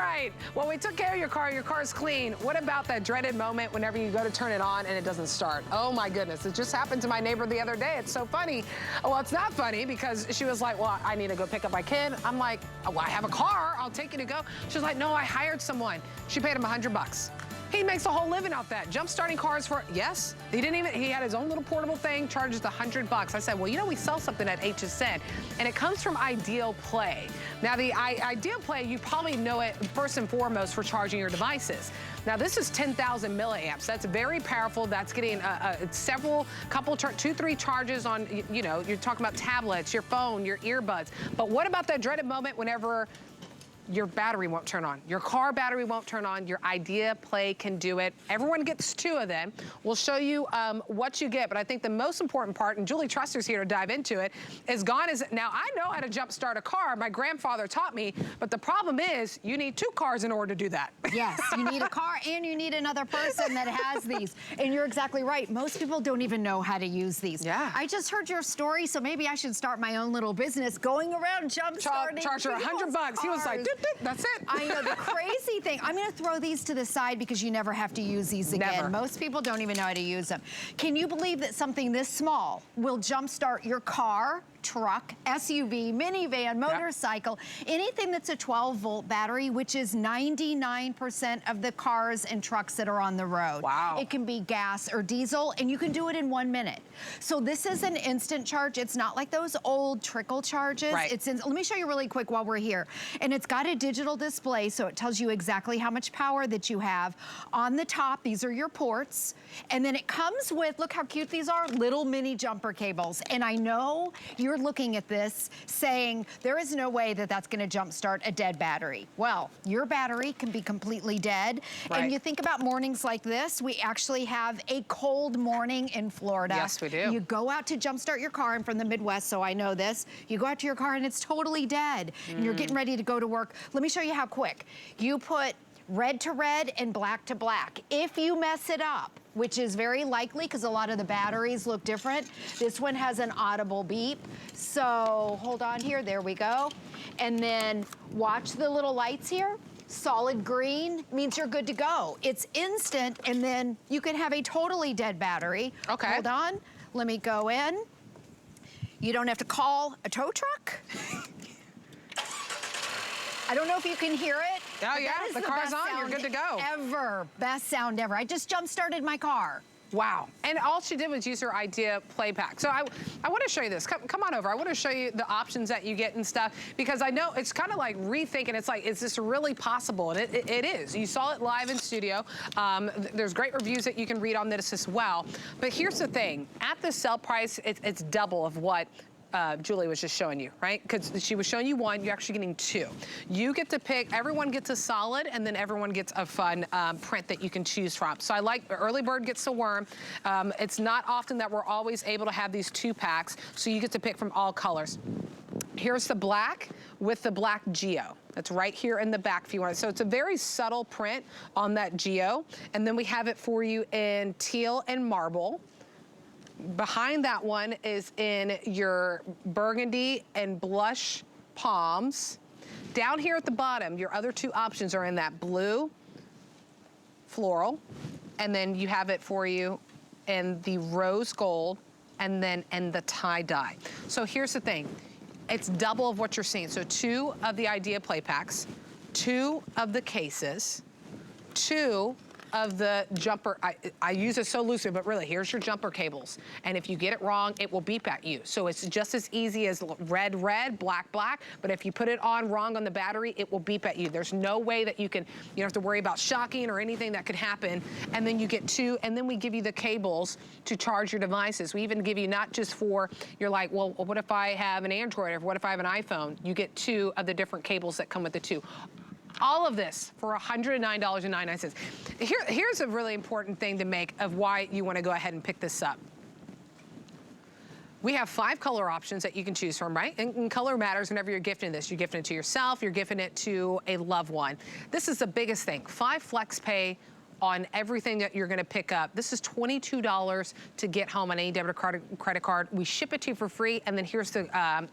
Right. Well, we took care of your car. Your car's clean. What about that dreaded moment whenever you go to turn it on and it doesn't start? Oh, my goodness. It just happened to my neighbor the other day. It's so funny. Well, it's not funny because she was like, well, I need to go pick up my kid. I'm like, well, I have a car. I'll take you to go. She was like, no, I hired someone. She paid him $100. He makes a whole living out that. Jump starting cars for, yes. He had his own little portable thing, charges $100. I said, well, you know, we sell something at HSN, and it comes from iDeaPLAY. Now, the iDeaPLAY, you probably know it first and foremost for charging your devices. Now, this is 10,000 milliamps. That's very powerful. That's getting two, three charges on, you know, you're talking about tablets, your phone, your earbuds. But what about that dreaded moment whenever your battery won't turn on? Your car battery won't turn on. Your iDeaPLAY can do it. Everyone gets two of them. We'll show you what you get, but I think the most important part, and Julie Truster's here to dive into it, now I know how to jump start a car. My grandfather taught me, but the problem is you need two cars in order to do that. Yes, you need a car and you need another person that has these. And you're exactly right. Most people don't even know how to use these. Yeah. I just heard your story, so maybe I should start my own little business going around jump starting. Charge her $100. He was like, doop, doop, that's it. I know, the crazy thing, I'm gonna throw these to the side because you never have to use these again. Never. Most people don't even know how to use them. Can you believe that something this small will jumpstart your car, truck, SUV, minivan, motorcycle, anything that's a 12-volt battery, which is 99% of the cars and trucks that are on the road. Wow. It can be gas or diesel, and you can do it in 1 minute. So this is an instant charge. It's not like those old trickle charges. Right. Let me show you really quick while we're here. And it's got a digital display, so it tells you exactly how much power that you have. On the top, these are your ports. And then it comes with, look how cute these are, little mini jumper cables. And I know you're looking at this saying, there is no way that that's gonna jumpstart a dead battery. Well, your battery can be completely dead. Right. And you think about mornings like this, we actually have a cold morning in Florida. Yes, we do. You go out to jumpstart your car. I'm from the Midwest, so I know this. You go out to your car and it's totally dead. And you're getting ready to go to work. Let me show you how quick. You put red to red and black to black. If you mess it up, which is very likely because a lot of the batteries look different, this one has an audible beep. So hold on here, there we go. And then watch the little lights here. Solid green means you're good to go. It's instant, and then you can have a totally dead battery. Okay. Hold on, let me go in. You don't have to call a tow truck. I don't know if you can hear it. Oh yeah, the car's on, you're good to go. Ever, best sound ever. I just jump started my car. Wow, and all she did was use her iDeaPLAY pack. So I want to show you this. Come on over. I want to show you the options that you get and stuff, because I know it's kind of like rethinking. It's like, is this really possible? And it is. You saw it live in studio. There's great reviews that you can read on this as well. But here's the thing. At the sell price, it's double of what Julie was just showing you, right? Because she was showing you one, you're actually getting two. You get to pick, everyone gets a solid, and then everyone gets a fun print that you can choose from. So I like early bird gets the worm. It's not often that we're always able to have these 2-packs, so you get to pick from all colors. Here's the black with the black geo. That's right here in the back if you want it. So it's a very subtle print on that geo. And then we have it for you in teal and marble. Behind that one is in your burgundy and blush palms. Down here at the bottom, your other two options are in that blue floral, and then you have it for you in the rose gold, and then in the tie-dye. So here's the thing. It's double of what you're seeing. So 2 of the iDeaPLAY packs, 2 of the cases, 2 of the jumper. I use it so loosely, but really, here's your jumper cables. And if you get it wrong, it will beep at you. So it's just as easy as red, red, black, black. But if you put it on wrong on the battery, it will beep at you. There's no way that you don't have to worry about shocking or anything that could happen. And then you get 2, and then we give you the cables to charge your devices. We even give you not just for, you're like, well, what if I have an Android, or what if I have an iPhone? You get 2 of the different cables that come with the 2. All of this for $109.99. Here's a really important thing to make of why you want to go ahead and pick this up. We have 5 color options that you can choose from, right? And color matters whenever you're gifting this. You're gifting it to yourself, you're gifting it to a loved one. This is the biggest thing. 5 flex pay on everything that you're gonna pick up. This is $22 to get home on any debit or credit card. We ship it to you for free, and then here's the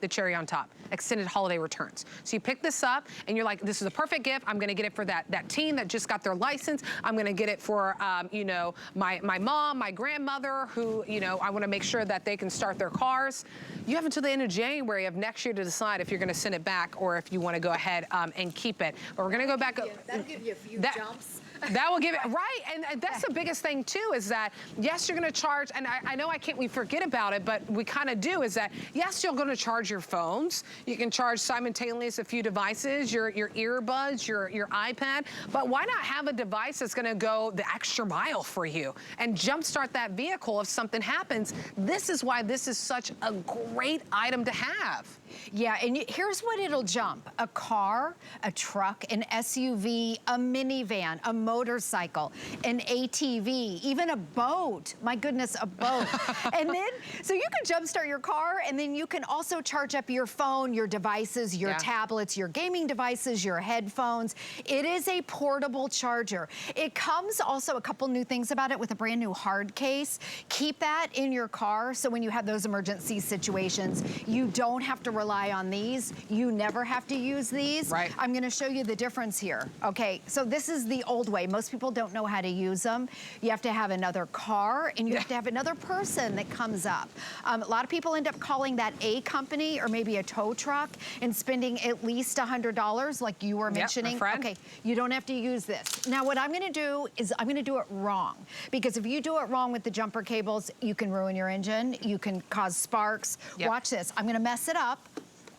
cherry on top, extended holiday returns. So you pick this up, and you're like, this is a perfect gift. I'm gonna get it for that teen that just got their license. I'm gonna get it for, you know, my mom, my grandmother, who, you know, I wanna make sure that they can start their cars. You have until the end of January of next year to decide if you're gonna send it back or if you wanna go ahead and keep it. But we're gonna go back. That'll give you a few jumps. That will give it, right, and that's the biggest thing too, is that, yes, you're gonna charge, and I know we forget about it, but we kind of do, is that, yes, you're gonna charge your phones. You can charge simultaneously a few devices, your earbuds, your iPad, but why not have a device that's gonna go the extra mile for you and jumpstart that vehicle if something happens? This is why this is such a great item to have. Yeah, and here's what it'll jump. A car, a truck, an SUV, a minivan, a motorcycle, an ATV, even a boat. My goodness, a boat. And then, so you can jumpstart your car, and then you can also charge up your phone, your devices, your tablets, your gaming devices, your headphones. It is a portable charger. It comes also, a couple new things about it, with a brand new hard case. Keep that in your car, so when you have those emergency situations, you don't have to rely on these. You never have to use these. Right. I'm gonna show you the difference here. Okay, so this is the old way. Most people don't know how to use them. You have to have another car, and you have to have another person that comes up. A lot of people end up calling that a company or maybe a tow truck and spending at least $100, like you were mentioning. Okay, you don't have to use this. Now what I'm gonna do is I'm gonna do it wrong, because if you do it wrong with the jumper cables, you can ruin your engine, you can cause sparks. Watch this, I'm gonna mess it up.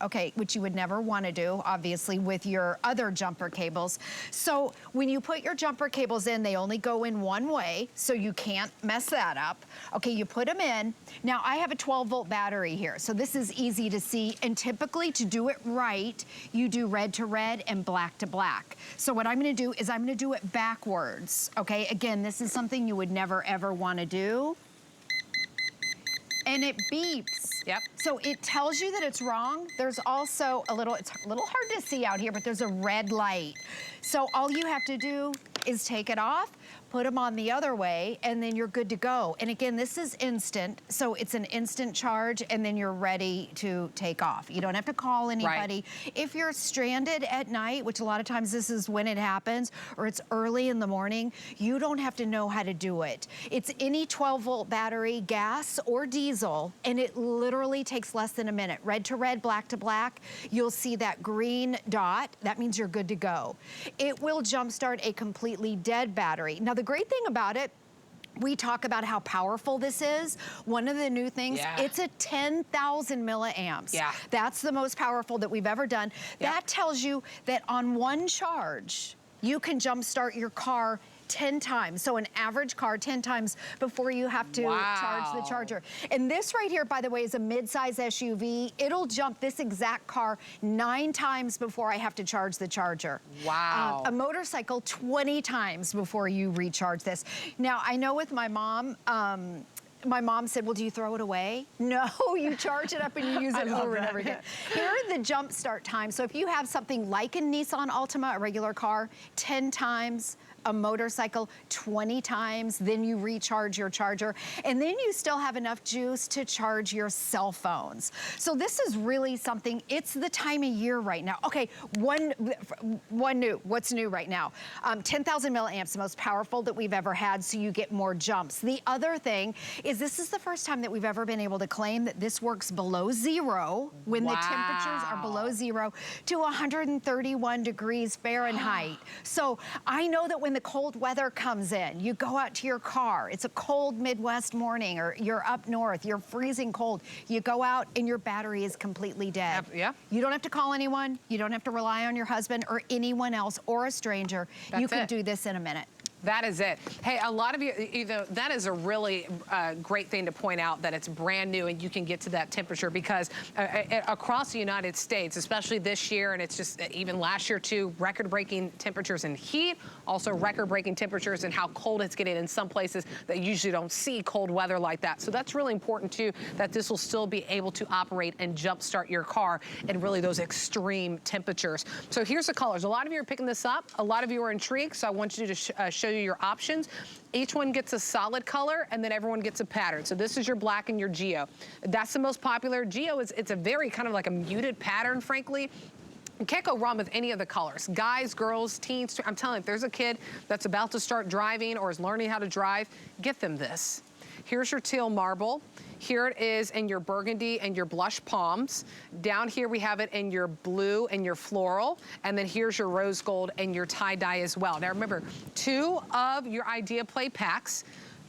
Okay, which you would never want to do, obviously, with your other jumper cables. So when you put your jumper cables in, they only go in one way, so you can't mess that up. Okay, you put them in. Now, I have a 12-volt battery here, so this is easy to see, and typically, to do it right, you do red to red and black to black. So what I'm gonna do is I'm gonna do it backwards, okay? Again, this is something you would never, ever want to do. And it beeps. Yep. So it tells you that it's wrong. There's also a little, it's a little hard to see out here, but there's a red light. So all you have to do is take it off, put them on the other way, and then you're good to go. And again, this is instant, so it's an instant charge, and then you're ready to take off. You don't have to call anybody. Right. If you're stranded at night, which a lot of times this is when it happens, or it's early in the morning, you don't have to know how to do it. It's any 12-volt battery, gas or diesel, and it literally takes less than a minute. Red to red, black to black, you'll see that green dot. That means you're good to go. It will jumpstart a completely dead battery. Now, the great thing about it, we talk about how powerful this is. One of the new things, it's a 10,000 milliamps. That's the most powerful that we've ever done. That tells you that on one charge, you can jumpstart your car 10 times. So an average car 10 times before you have to charge the charger. And this right here, by the way, is a mid-size SUV. It'll jump this exact car 9 times before I have to charge the charger. Wow. A motorcycle 20 times before you recharge this. Now, I know with my mom said, well, do you throw it away? No, you charge it up and you use it over and over again. Here are the jump start times. So if you have something like a Nissan Altima, a regular car, 10 times, a motorcycle 20 times, then you recharge your charger, and then you still have enough juice to charge your cell phones. So this is really something, it's the time of year right now. Okay, what's new right now? 10,000 milliamps, the most powerful that we've ever had, so you get more jumps. The other thing is this is the first time that we've ever been able to claim that this works below zero, when the temperatures are below zero, to 131 degrees Fahrenheit. So I know that when the cold weather comes in, you go out to your car, it's a cold Midwest morning, or you're up north, you're freezing cold, you go out and your battery is completely dead. You don't have to call anyone, you don't have to rely on your husband or anyone else or a stranger. You can do this in a minute. That is it. Hey, a lot of you know, that is a really great thing to point out, that it's brand new and you can get to that temperature, because across the United States, especially this year, and it's just even last year too, record-breaking temperatures in heat, also record-breaking temperatures and how cold it's getting in some places that usually don't see cold weather like that. So that's really important too, that this will still be able to operate and jumpstart your car in really those extreme temperatures. So here's the colors. A lot of you are picking this up. A lot of you are intrigued, so I want you to show you your options. Each one gets a solid color, and then everyone gets a pattern. So this is your black and your Geo. That's the most popular. Geo it's a very kind of like a muted pattern, frankly. You can't go wrong with any of the colors. Guys, girls, teens, I'm telling you, if there's a kid that's about to start driving or is learning how to drive, get them this. Here's your teal marble. Here it is in your burgundy and your blush palms. Down here we have it in your blue and your floral. And then here's your rose gold and your tie-dye as well. Now remember, 2 of your iDeaPLAY packs.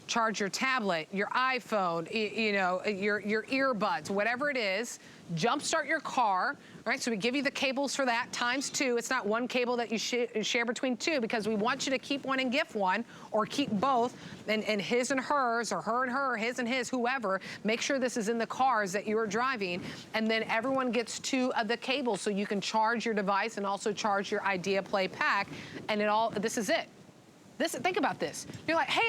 Charge your tablet, your iPhone, you know, your earbuds, whatever it is. Jumpstart your car, right? So we give you the cables for that ×2. It's not one cable that you share between 2, because we want you to keep one and gift one, or keep both, and his and hers, or her and her, his and his, whoever. Make sure this is in the cars that you are driving, and then everyone gets 2 of the cables so you can charge your device and also charge your iDeaPLAY pack, and this is it. Think about this. You're like, hey,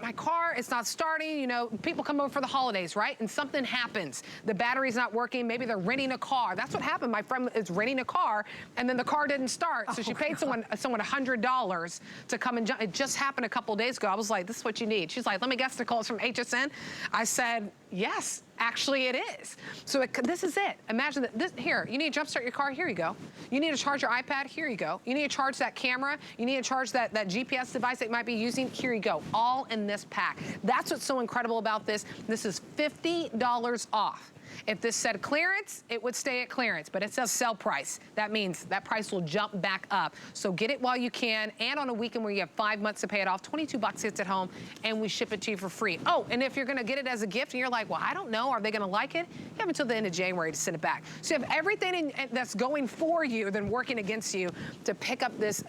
my car, it's not starting. You know, people come over for the holidays, right? And something happens. The battery's not working. Maybe they're renting a car. That's what happened. My friend is renting a car, and then the car didn't start. So she paid someone $100 to come and it just happened a couple days ago. I was like, this is what you need. She's like, let me guess, Nicole, it's from HSN. I said, yes. Actually, it is. So this is it. Imagine that. Here, you need to jumpstart your car. Here you go. You need to charge your iPad. Here you go. You need to charge that camera. You need to charge that GPS device that you might be using. Here you go. All in this pack. That's what's so incredible about this. This is $50 off. If this said clearance, it would stay at clearance, but it says sell price. That means that price will jump back up. So get it while you can, and on a weekend where you have 5 months to pay it off, $22 hits at home, and we ship it to you for free. Oh, and if you're gonna get it as a gift and you're like, well, I don't know, are they gonna like it? You have until the end of January to send it back. So you have everything that's going for you than working against you to pick up this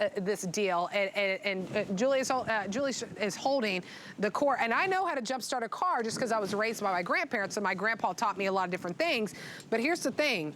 deal. And Julie is holding the core, and I know how to jumpstart a car just because I was raised by my grandparents, and my grandpa taught me a lot of different things. But here's the thing.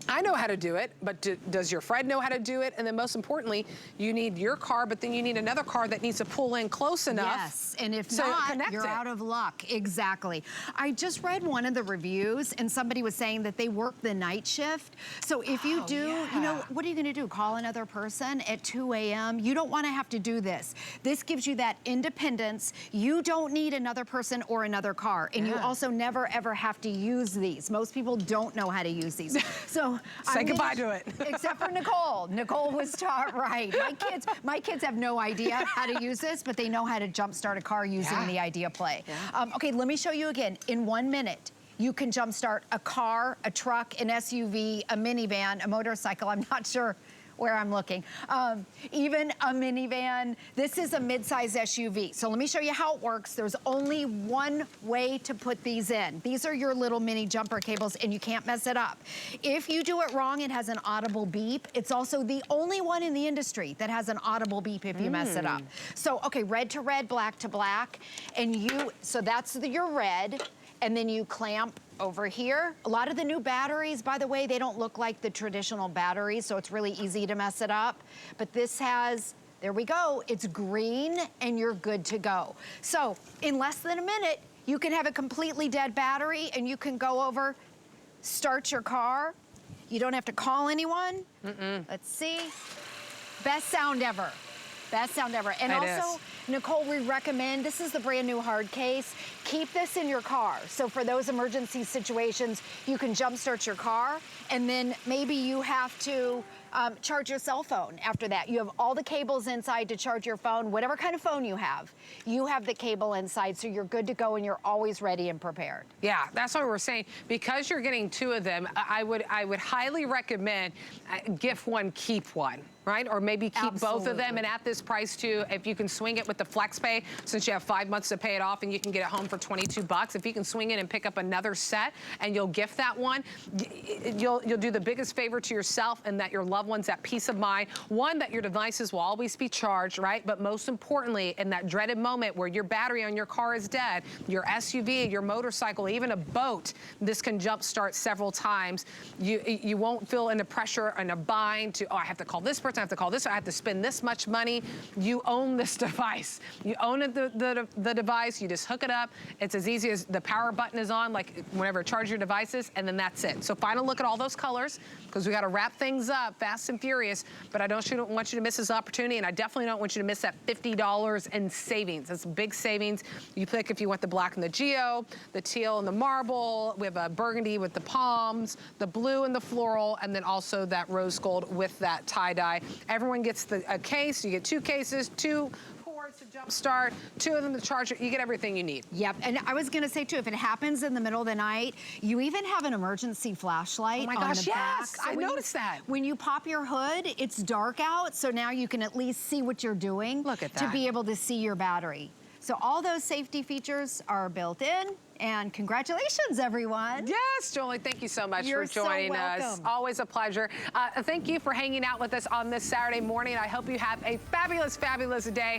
I know how to do it, but does your friend know how to do it? And then most importantly, you need your car, but then you need another car that needs to pull in close enough. Yes, and if not, you're out of luck. Exactly. I just read one of the reviews, and somebody was saying that they work the night shift. So if you do, you know, what are you gonna do? Call another person at 2 a.m.? You don't wanna have to do this. This gives you that independence. You don't need another person or another car, and you also never ever have to use these. Most people don't know how to use these. So say goodbye to it. Except for Nicole. Nicole was taught right. My kids have no idea how to use this, but they know how to jumpstart a car using the iDeaPLAY. Okay, let me show you again. In 1 minute, you can jumpstart a car, a truck, an SUV, a minivan, a motorcycle. I'm not sure where I'm looking. Even a minivan. This is a mid-size SUV. So let me show you how it works. There's only one way to put these in. These are your little mini jumper cables, and you can't mess it up. If you do it wrong, it has an audible beep. It's also the only one in the industry that has an audible beep if you mess it up. So, okay, red to red, black to black. And so that's your red. And then you clamp over here. A lot of the new batteries, by the way, they don't look like the traditional batteries, so it's really easy to mess it up. But this has, there we go, it's green, and you're good to go. So in less than a minute, you can have a completely dead battery, and you can go over, start your car. You don't have to call anyone. Let's see. Best sound ever. Best sound ever. And also, Nicole, we recommend, this is the brand new hard case. Keep this in your car. So for those emergency situations, you can jumpstart your car, and then maybe you have to charge your cell phone after that. You have all the cables inside to charge your phone, whatever kind of phone you have the cable inside, so you're good to go and you're always ready and prepared. Yeah, that's what we're saying. Because you're getting 2 of them, I would highly recommend gift one, keep one. Right? Or maybe keep both of them, and at this price too, if you can swing it with the flex pay, since you have 5 months to pay it off and you can get it home for $22, if you can swing it and pick up another set and you'll gift that one, you'll do the biggest favor to yourself and that your loved ones, that peace of mind. One, that your devices will always be charged, right? But most importantly, in that dreaded moment where your battery on your car is dead, your SUV, your motorcycle, even a boat, this can jumpstart several times. You won't feel in the pressure and a bind to, oh, I have to call this person, person I have to call. This I have to spend this much money. You own this device. You own the device. You just hook it up. It's as easy as the power button is on, like whenever you charge your devices, and then that's it. So final look at all those colors, because we got to wrap things up fast and furious. But I don't want you to miss this opportunity, and I definitely don't want you to miss that $50 in savings. That's big savings. You pick if you want the black and the geo, the teal and the marble. We have a burgundy with the palms, the blue and the floral, and then also that rose gold with that tie-dye. Everyone gets a case. You get 2 cases, 2 cords to jumpstart, 2 of them to charge it. You get everything you need. Yep, and I was gonna say too, if it happens in the middle of the night, you even have an emergency flashlight on the back. Oh my gosh, yes, So I noticed that. When you pop your hood, it's dark out, so now you can at least see what you're doing. Look at to that. be able to see your battery. So all those safety features are built in, and congratulations, everyone. Yes, Julie, thank you so much You're for joining so us. welcome. Always a pleasure. Thank you for hanging out with us on this Saturday morning. I hope you have a fabulous, fabulous day.